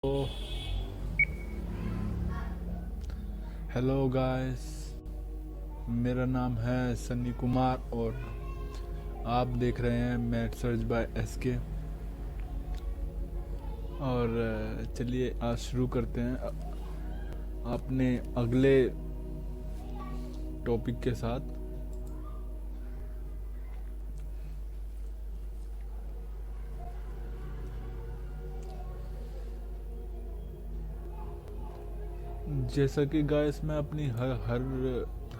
तो hello guys, मेरा नाम है सन्नी कुमार और आप देख रहे हैं मैथ सर्च बाय एसके। और चलिए आज शुरू करते हैं अपने अगले टॉपिक के साथ। जैसा कि गाइस मैं अपनी हर हर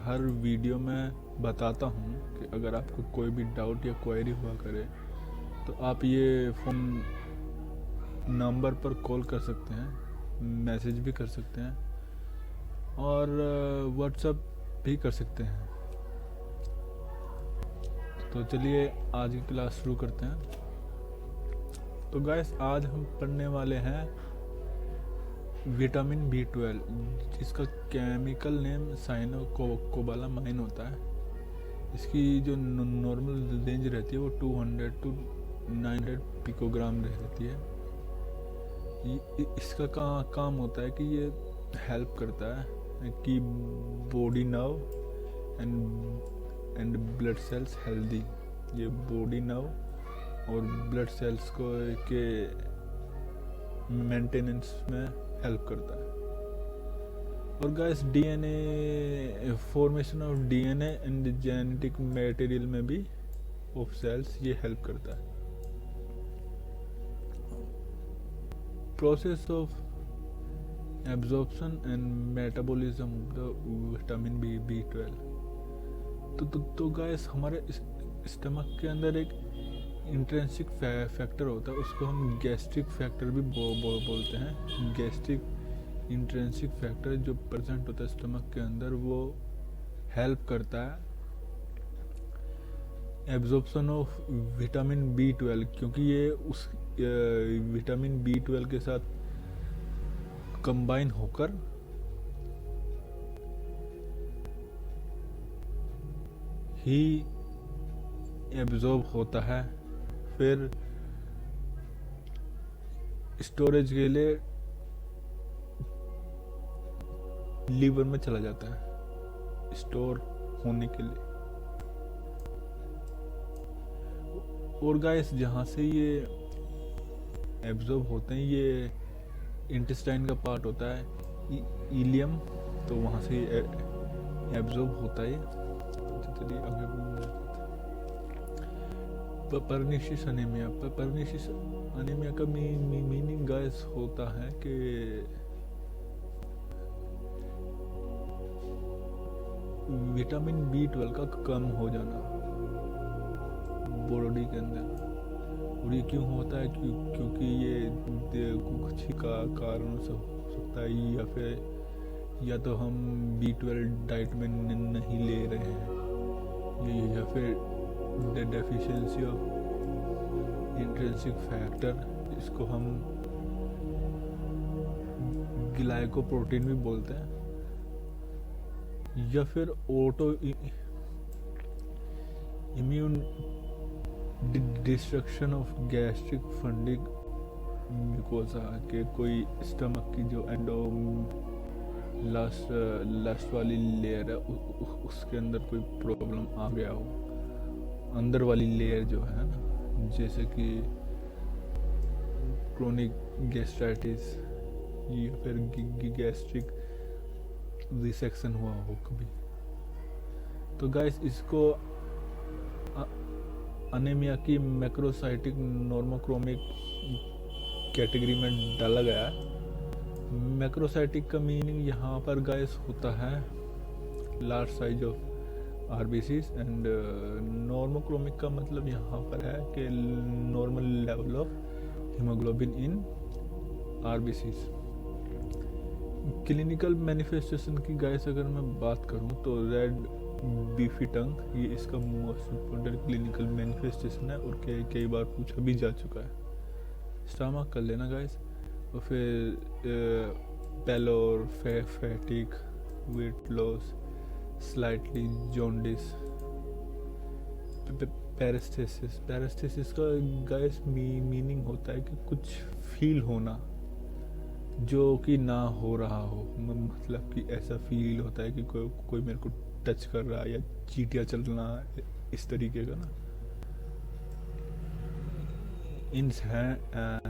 हर वीडियो में बताता हूँ कि अगर आपको कोई भी डाउट या क्वेरी हुआ करे तो आप ये फ़ोन नंबर पर कॉल कर सकते हैं, मैसेज भी कर सकते हैं और व्हाट्सएप भी कर सकते हैं। तो चलिए आज की क्लास शुरू करते हैं। तो गाइस आज हम पढ़ने वाले हैं विटामिन B12, जिसका केमिकल नेम साइनोकोबालामाइन होता है। इसकी जो नॉर्मल रेंज रहती है वो 200 to 900 पिकोग्राम रहती है। इसका काम होता है कि ये हेल्प करता है कि body nerve and blood cells healthy. ये बॉडी नर्व और ब्लड सेल्स को के मेंटेनेंस में हेल्प करता है। और guys DNA formation of DNA and genetic material में भी ऑफ सेल्स ये हेल्प करता है। Process of absorption and metabolism of the vitamin B12। तो गाइस हमारे स्टमक के अंदर एक इंट्रिंसिक फैक्टर होता है, उसको हम गैस्ट्रिक फैक्टर भी बोलते हैं। गैस्ट्रिक इंट्रिंसिक फैक्टर जो प्रेजेंट होता है स्टमक के अंदर, वो हेल्प करता है एब्जॉर्प्शन ऑफ विटामिन B12, क्योंकि ये उस विटामिन B12 के साथ कंबाइन होकर ही एब्जॉर्ब होता है, फिर स्टोरेज के लिए लीवर में चला जाता है स्टोर होने के लिए। और गाइस जहाँ से ये एब्जॉर्ब होते हैं ये इंटेस्टाइन का पार्ट होता है, इलियम, तो वहाँ से एब्जॉर्ब होता है। चलिए आगे परनिशिस अनीमिया। परनिशिस अनीमिया का मीनिंग गाइस होता है कि विटामिन B12 का कम हो जाना बॉडी के अंदर। और ये क्यों होता है? क्योंकि ये कुछ ही कारणों से हो सकता है, या फिर या तो हम B12 डाइट में नहीं ले रहे हैं, या फिर डेफिशिएंसी ऑफ इंट्रिंसिक फैक्टर, इसको हम ग्लाइकोप्रोटीन भी बोलते हैं, या फिर auto immune destruction of gastric funding mucosa के कोई स्टमक की जो लास्ट वाली लेयर है उसके अंदर कोई प्रॉब्लम आ गया हो। अंदर वाली लेयर जो है ना, जैसे कि क्रोनिक गैस्ट्राइटिस या फिर गैस्ट्रिक रिसेक्शन हुआ हो कभी। तो गाइस इसको अनीमिया की मैक्रोसाइटिक नॉर्मोक्रोमिक कैटेगरी में डाला गया है। मैक्रोसाइटिक का मीनिंग यहाँ पर गाइस होता है large size of RBCs and normochromic का मतलब यहाँ पर है कि normal level of haemoglobin in RBCs। Clinical manifestation की गाइस अगर मैं बात करूँ तो रेड बीफी टंग, ये इसका मोस्ट इम्पोर्टेंट क्लिनिकल मैनिफेस्टेशन है और कई बार पूछा भी जा चुका है। स्टमक कर लेना गाइस। और फिर pallor, fatigue, weight loss, slightly jaundice, paraesthesia का गाइस मीनिंग होता है कि कुछ फील होना, जो कि ना हो रहा हो, मतलब कि ऐसा फील होता है कि कोई मेरे को टच कर रहा है या चींटियां चलना, इस तरीके का ना। इन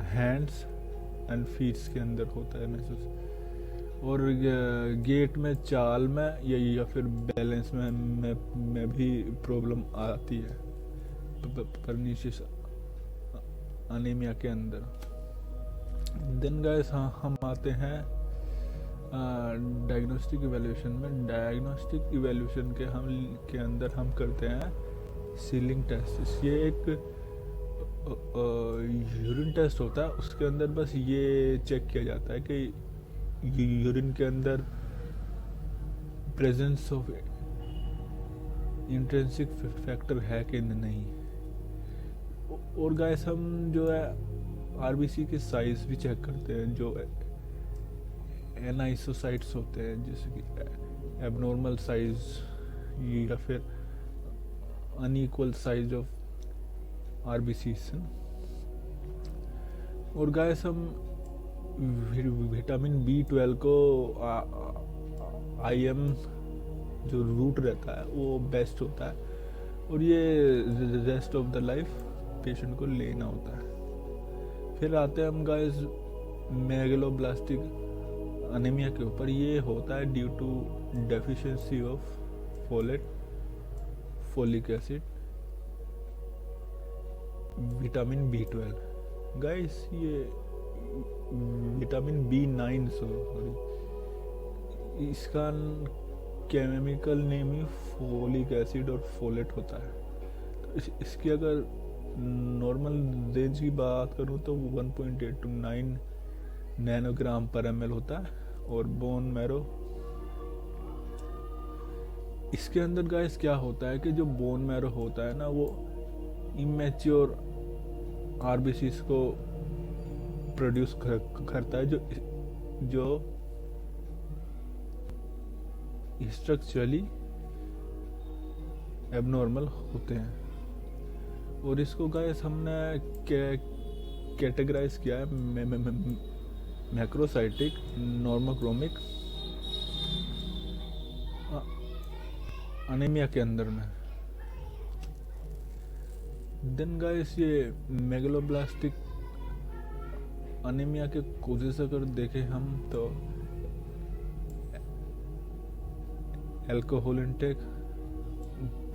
हैंड्स एंड फीट्स के अंदर होता है महसूस। और गेट में, चाल में या फिर बैलेंस में भी प्रॉब्लम आती है परनीशियस अनीमिया के अंदर। देन गाइस हम आते हैं डायग्नोस्टिक इवैल्यूएशन में। डायग्नोस्टिक इवैल्यूएशन के अंदर हम करते हैं सीलिंग टेस्ट। ये एक यूरिन टेस्ट होता है। उसके अंदर बस ये चेक किया जाता है कि यूरिन के अंदर प्रेजेंस ऑफ इंट्रिंसिक फैक्टर है कि नहीं। और गाइस हम जो है आरबीसी के साइज भी चेक करते हैं, जो एनाइसोसाइट्स होते हैं, जैसे कि एबनॉर्मल साइज या फिर अनइक्वल साइज ऑफ आरबीसी। और गाइस हम विटामिन B12 को IM जो रूट रहता है वो बेस्ट होता है, और ये rest of the life patient को लेना होता है। फिर आते हैं हम गाइस मेगलोब्लास्टिक अनीमिया के ऊपर। ये होता है due to deficiency of folic acid, vitamin B12। Guys ये विटामिन B9 सॉरी, इसका केमिकल नेम ही फोलिक एसिड और फोलेट होता है। तो इसकी अगर नॉर्मल रेंज की बात करूं तो 1.8 to 9 नैनोग्राम पर ml होता है। और बोन मैरो, इसके अंदर गाइस क्या होता है कि जो बोन मैरो होता है ना, वो इमेच्योर आरबीसीज को प्रोड्यूस करता है, जो स्ट्रक्चरली एबनॉर्मल होते हैं। और इसको गाइस हमने कैटेगराइज किया है मैक्रोसाइटिक, नॉर्मोक्रोमिक अनीमिया के अंदर में। देन गाइस ये मेगलोब्लास्टिक अनीमिया के कोजेस अगर देखें हम तो alcohol intake,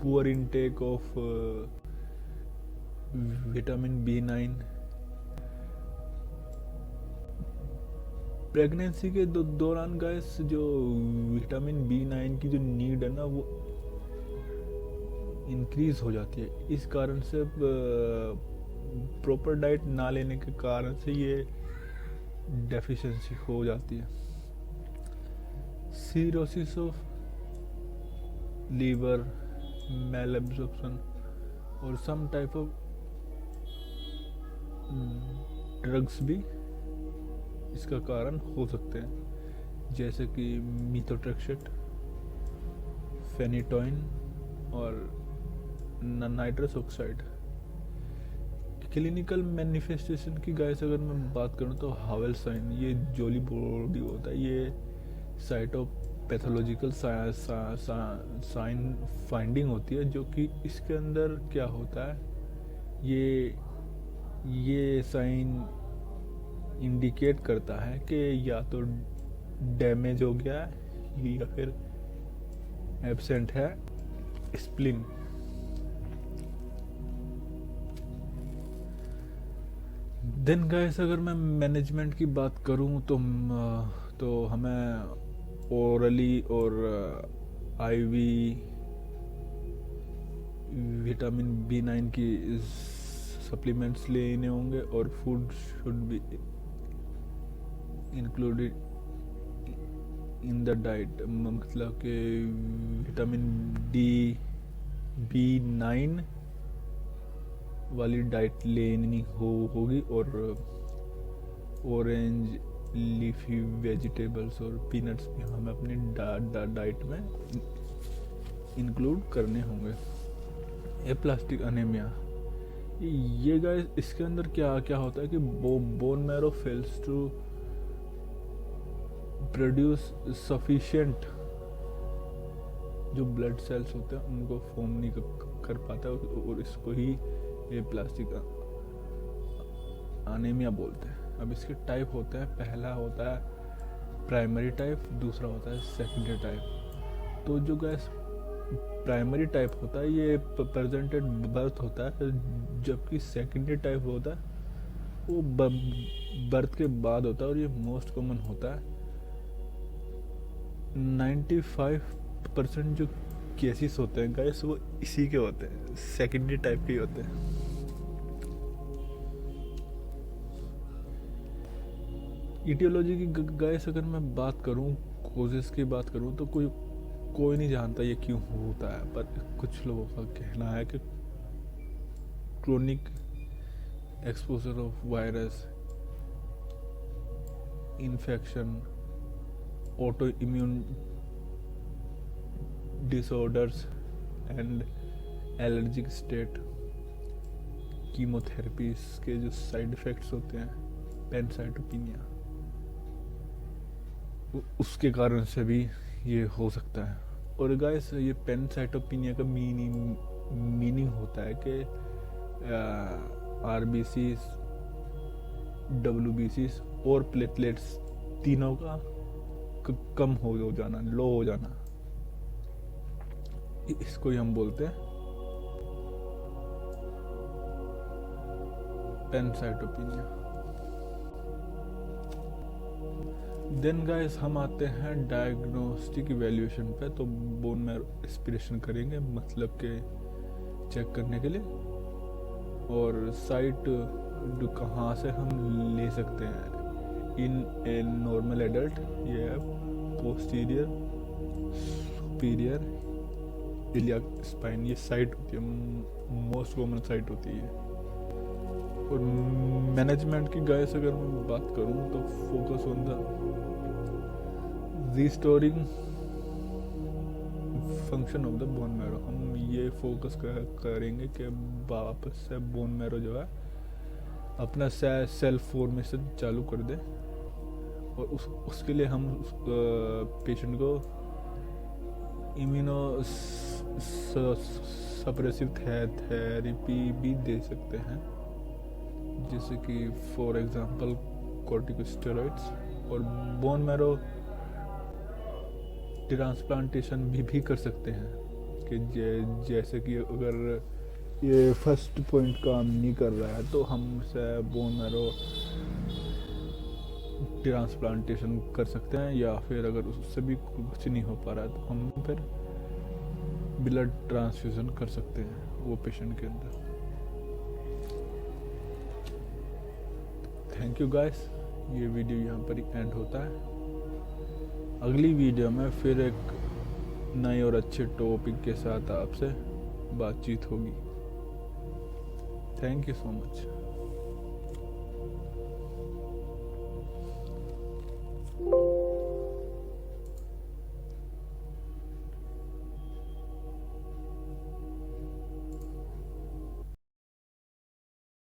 poor intake of vitamin B9, pregnancy के दौरान गाइस जो विटामिन B9 की जो नीड है ना वो इंक्रीज हो जाती है। इस कारण से प्रॉपर डाइट ना लेने के कारण से ये डेफिशिएंसी हो जाती है। Cirrhosis of liver, malabsorption और सम टाइप ऑफ ड्रग्स भी इसका कारण हो सकते हैं, जैसे कि मीथोट्रेक्सेट, फेनिटोइन और नाइट्रस ऑक्साइड। क्लिनिकल मैनिफेस्टेशन की गाइस अगर मैं बात करूं तो हावेल साइन, ये जोली बॉडी होता है। ये site of pathological sign finding होती है, जो कि इसके अंदर क्या होता है, ये साइन इंडिकेट करता है कि या तो डैमेज हो गया है या फिर एब्सेंट है स्प्लीन। देन गाइस अगर मैं मैनेजमेंट की बात करूं तो हमें ओरली और आईवी विटामिन B9 की सप्लीमेंट्स लेने होंगे, और food should be included in the diet. मतलब कि विटामिन B9 वाली डाइट लेनी होगी, और ऑरेंज, लीफी वेजिटेबल्स और पीनट्स भी हमें अपनी डाइट में इंक्लूड करने होंगे। एप्लास्टिक अनीमिया, ये गाइस इसके अंदर क्या क्या होता है कि bone marrow fails to produce sufficient जो ब्लड सेल्स होते हैं उनको फॉर्म नहीं कर पाता और इसको ही ये प्लास्टिक एनीमिया बोलते हैं। अब इसके टाइप होते हैं, पहला होता है प्राइमरी टाइप, दूसरा होता है सेकेंडरी टाइप। तो जो गैस प्राइमरी टाइप होता है ये प्रेजेंटेड बर्थ होता है, जबकि सेकेंडरी टाइप होता है वो बर्थ के बाद होता है और ये मोस्ट कॉमन होता है। 95% जो केसेस होते हैं गाइस वो इसी के होते हैं, सेकेंडरी टाइप के ही होते हैं। इटियोलॉजी की गाइस अगर मैं बात करूं, कोजेस की बात करूं, तो कोई नहीं जानता ये क्यों होता है, पर कुछ लोगों का कहना है कि chronic exposure of virus, infection, auto immune disorders and allergic state, chemotherapy के जो साइड इफेक्ट्स होते हैं, पैनसाइटोपिनिया, उसके कारण से भी ये हो सकता है। और गाइस ये पैनसाइटोपिनिया का मीनिंग होता है कि आरबीसी, डब्ल्यूबीसी और प्लेटलेट्स तीनों का कम हो जाना, लो हो जाना, इसको ही हम बोलते हैं पैनसाइटोपिनिया। देन गाइस हम आते हैं डायग्नोस्टिक इवैल्यूएशन पे। तो बोन मैरो एस्पिरेशन करेंगे, मतलब के चेक करने के लिए, और साइट कहाँ से हम ले सकते हैं। इन ए नॉर्मल एडल्ट ये है पोस्टीरियर सुपीरियर इलियाक स्पाइन, ये साइट होती है, मोस्ट कॉमन साइट होती है। और मैनेजमेंट की गाइस अगर मैं बात करूं तो focus on the restoring function of the bone marrow. हम ये फोकस करेंगे कि वापस से बोन मैरो जो है अपना सेल्फ फॉर्मेशन चालू कर दे, और उसके लिए हम पेशेंट को इम्यूनो सप्रेसिव थेरेपी भी दे सकते हैं, जैसे कि फॉर एग्जांपल कॉर्टिकोस्टेरॉइड्स। और बोन मैरो ट्रांसप्लांटेशन भी कर सकते हैं, कि जैसे कि अगर ये फर्स्ट पॉइंट काम नहीं कर रहा है तो हम से बोन मैरो ट्रांसप्लांटेशन कर सकते हैं, या फिर अगर उससे भी कुछ नहीं हो पा रहा है तो हम फिर ब्लड ट्रांसफ्यूजन कर सकते हैं वो पेशेंट के अंदर। थैंक यू गाइस, ये वीडियो यहाँ पर ही एंड होता है। अगली वीडियो में फिर एक नए और अच्छे टॉपिक के साथ आपसे बातचीत होगी। Thank you so much.